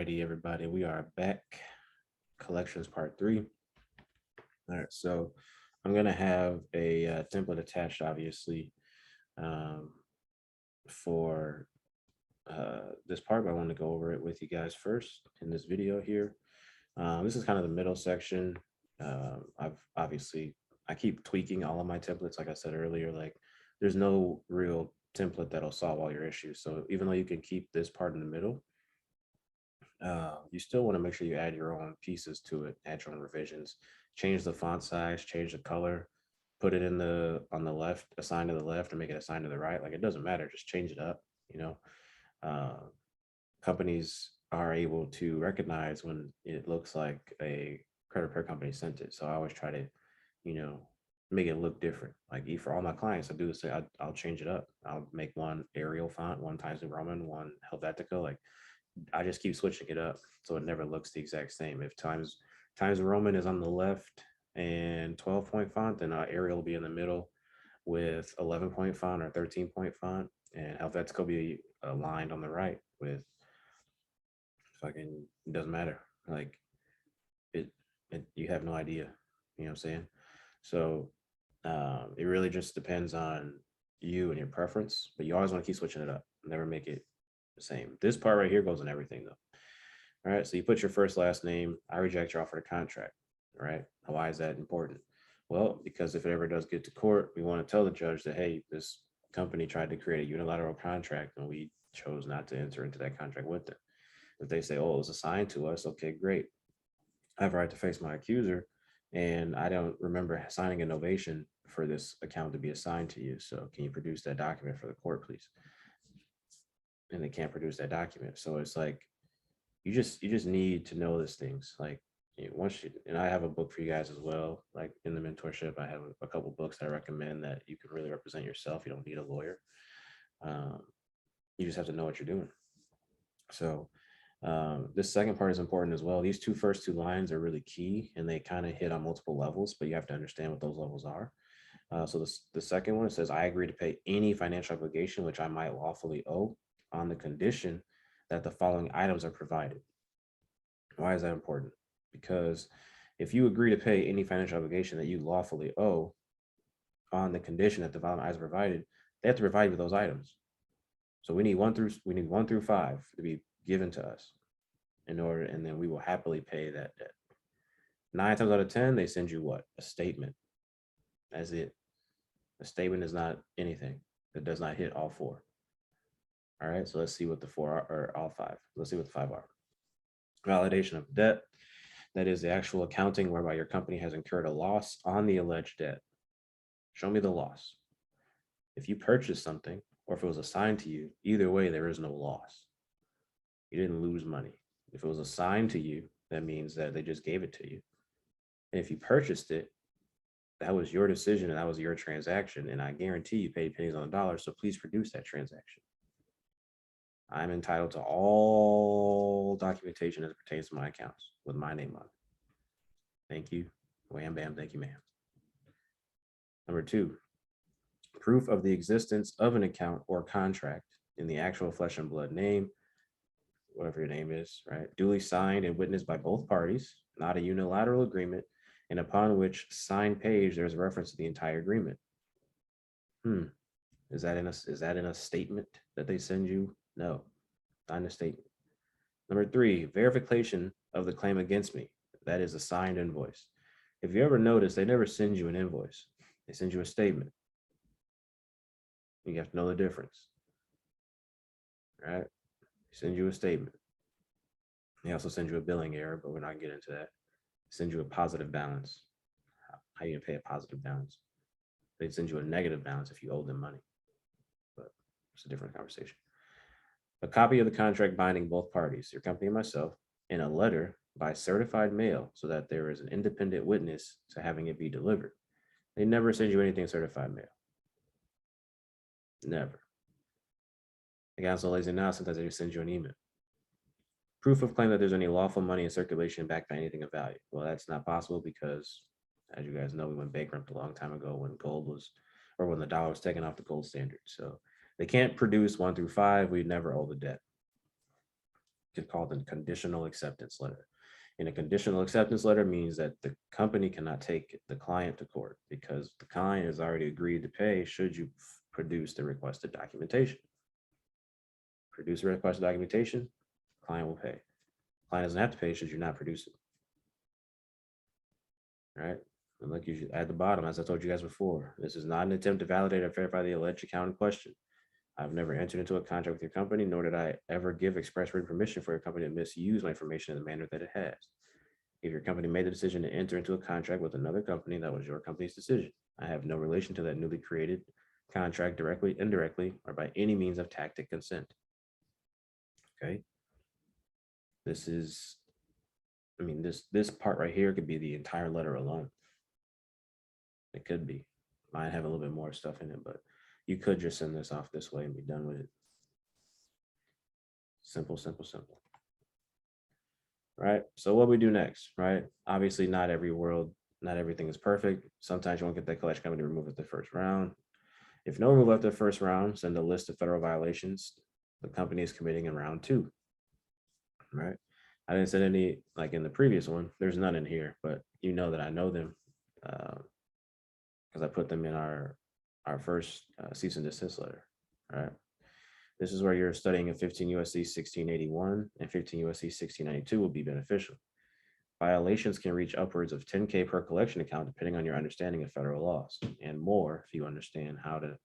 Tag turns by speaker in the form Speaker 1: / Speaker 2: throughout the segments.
Speaker 1: Alrighty, everybody, we are back. Collections part 3. All right, so I'm gonna have a template attached, obviously, um, for this part, but I want to go over it with you guys first in this video here. This is kind of the middle section. I've obviously I keep tweaking all of my templates, like I said earlier. Like, there's no real template that'll solve all your issues. So even though you can keep this part in the middle, you still want to make sure you add your own pieces to it, add your own revisions, change the font size, change the color, put it in on the left, assign to the left, or make it assign to the right. Like, it doesn't matter, just change it up. Uh, Companies are able to recognize when it looks like a credit repair company sent it. So I always try to, you know, make it look different. Like, for all my clients, I do this. I'll change it up. I'll make one Arial font, one Times New Roman, one Helvetica. Like, I just keep switching it up so it never looks the exact same. If Times Roman is on the left and 12-point font, then Arial will be in the middle with 11-point font or 13-point font, and Helvetica will be aligned on the right with fucking, it doesn't matter. Like, it you have no idea. You know what I'm saying? So it really just depends on you and your preference, but you always want to keep switching it up. Never make it the same. This part right here goes in everything though. All right, so you put your first, last name. I reject your offer to contract. All right, why is that important? Well, because if it ever does get to court, we want to tell the judge that, hey, this company tried to create a unilateral contract and we chose not to enter into that contract with them. If they say, oh, it was assigned to us, okay, great. I have a right to face my accuser, and I don't remember signing a novation for this account to be assigned to you. So can you produce that document for the court, please? And they can't produce that document. So it's like, you just need to know these things. Like, once you, and I have a book for you guys as well. Like, in the mentorship, I have a couple books that I recommend that you can really represent yourself. You don't need a lawyer. You just have to know what you're doing. So this second part is important as well. These first two lines are really key, and they kind of hit on multiple levels, but you have to understand what those levels are. So the second one, it says, I agree to pay any financial obligation which I might lawfully owe on the condition that the following items are provided. Why is that important? Because if you agree to pay any financial obligation that you lawfully owe on the condition that the following items are provided, they have to provide you with those items. So we need 1 through 5 to be given to us in order, and then we will happily pay that debt. 9 times out of 10, they send you what? A statement. That's it. A statement is not anything that does not hit all 4. All right, so let's see what the 4 are, or all 5. Let's see what the 5 are. Validation of debt. That is the actual accounting whereby your company has incurred a loss on the alleged debt. Show me the loss. If you purchased something, or if it was assigned to you, either way, there is no loss. You didn't lose money. If it was assigned to you, that means that they just gave it to you. And if you purchased it, that was your decision and that was your transaction. And I guarantee you paid pennies on the dollar. So please produce that transaction. I'm entitled to all documentation as it pertains to my accounts with my name on it. Thank you. Wham, bam, thank you, ma'am. Number 2, proof of the existence of an account or contract in the actual flesh and blood name, whatever your name is, right? Duly signed and witnessed by both parties, not a unilateral agreement, and upon which signed page there's a reference to the entire agreement. Is that in a statement that they send you? No, not in a statement. Number 3, verification of the claim against me. That is a signed invoice. If you ever notice, they never send you an invoice. They send you a statement. You have to know the difference. All right? They send you a statement. They also send you a billing error, but we're not getting into that. They send you a positive balance. How are you gonna pay a positive balance? They send you a negative balance if you owe them money. But it's a different conversation. A copy of the contract binding both parties, your company and myself, in a letter by certified mail so that there is an independent witness to having it be delivered. They never send you anything certified mail. Never. They got so lazy now, sometimes they just send you an email. Proof of claim that there's any lawful money in circulation backed by anything of value. Well, that's not possible because, as you guys know, we went bankrupt a long time ago when gold was, or when the dollar was taken off the gold standard. So they can't produce 1 through 5. We never owe the debt. called a conditional acceptance letter. And a conditional acceptance letter means that the company cannot take the client to court because the client has already agreed to pay should you produce the requested documentation. Produce the requested documentation, client will pay. Client doesn't have to pay should you not produce it. All right. And look, you at the bottom, as I told you guys before, this is not an attempt to validate or verify the alleged account in question. I've never entered into a contract with your company, nor did I ever give express written permission for your company to misuse my information in the manner that it has. If your company made the decision to enter into a contract with another company, that was your company's decision. I have no relation to that newly created contract directly, indirectly, or by any means of tacit consent. Okay. This is, I mean, this part right here could be the entire letter alone. It could be. Might have a little bit more stuff in it, but you could just send this off this way and be done with it. Simple, simple, simple. Right. So what we do next, right? Obviously, not everything is perfect. Sometimes you won't get that collection company removed at the first round. If no removal after the first round, send a list of federal violations the company is committing in round 2. Right. I didn't send any like in the previous one. There's none in here, but you know that I know them because I put them in our first cease and desist letter. All right. This is where you're studying a 15 USC 1681 and 15 USC 1692 will be beneficial. Violations can reach upwards of 10K per collection account, depending on your understanding of federal laws, and more if you understand how to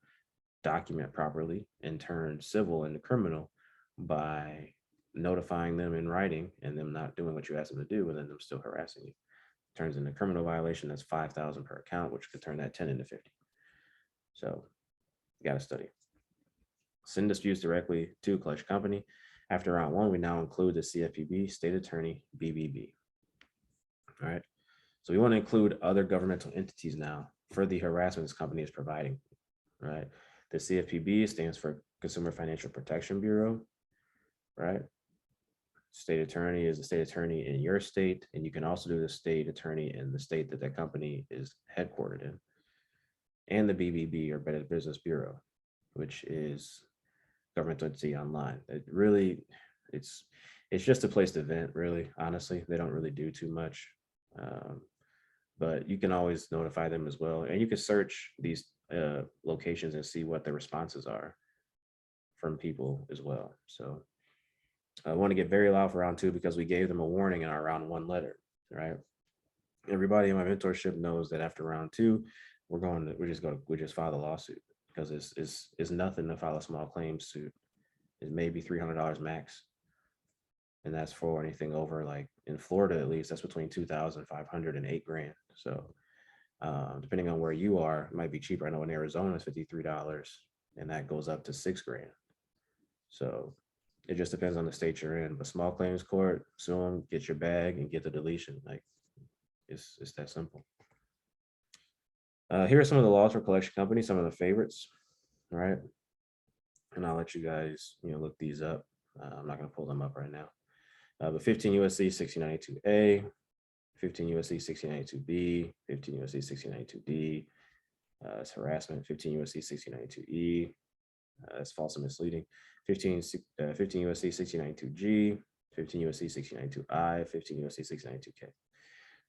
Speaker 1: document properly and turn civil into criminal by notifying them in writing and them not doing what you ask them to do and then them still harassing you. Turns into criminal violation, that's 5,000 per account, which could turn that 10 into 50. So you got to study. Send disputes directly to collection company. After round 1, we now include the CFPB, state attorney, BBB. All right. So we want to include other governmental entities now for the harassment this company is providing. Right. The CFPB stands for Consumer Financial Protection Bureau. Right. State attorney is the state attorney in your state, and you can also do the state attorney in the state that that company is headquartered in. And the BBB, or Better Business Bureau, which is governmental entity online. It really, it's just a place to vent, really, honestly. They don't really do too much. But you can always notify them as well. And you can search these locations and see what the responses are from people as well. So I want to get very loud for round 2 because we gave them a warning in our round 1 letter, right? Everybody in my mentorship knows that after round 2, we just file the lawsuit because it's nothing to file a small claims suit. It may be $300 max. And that's for anything over, like in Florida, at least, that's between $2,500 and $8,000. So depending on where you are, it might be cheaper. I know in Arizona it's $53 and that goes up to $6,000. So it just depends on the state you're in. But small claims court, sue them, get your bag and get the deletion. Like it's that simple. Here are some of the laws for collection companies, some of the favorites, all right? And I'll let you guys, look these up. I'm not going to pull them up right now. But 15 USC 1692A, 15 USC 1692B, 15 USC 1692D, it's harassment. 15 USC 1692E, that's false and misleading. 15 USC 1692G, 15 USC 1692I, 15 USC 1692K.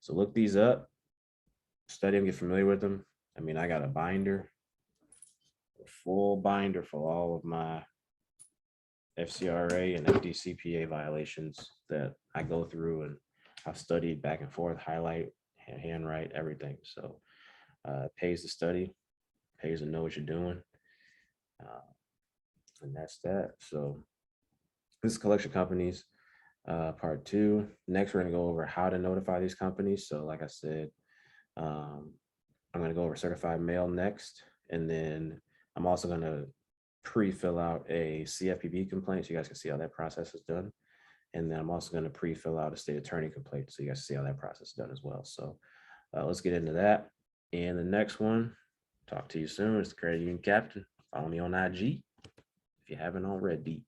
Speaker 1: So look these up, study them, get familiar with them. I mean, I got a binder, a full binder for all of my FCRA and FDCPA violations that I go through, and I've studied back and forth, highlight, handwrite, everything. So it pays to study, pays to know what you're doing. And that's that. So this is collection companies, part 2. Next, we're going to go over how to notify these companies. So like I said, I'm going to go over certified mail next. And then I'm also going to pre-fill out a CFPB complaint so you guys can see how that process is done. And then I'm also going to pre-fill out a state attorney complaint so you guys see how that process is done as well. So let's get into that. And the next one, talk to you soon. It's the Credit Union Captain. Follow me on IG if you haven't already.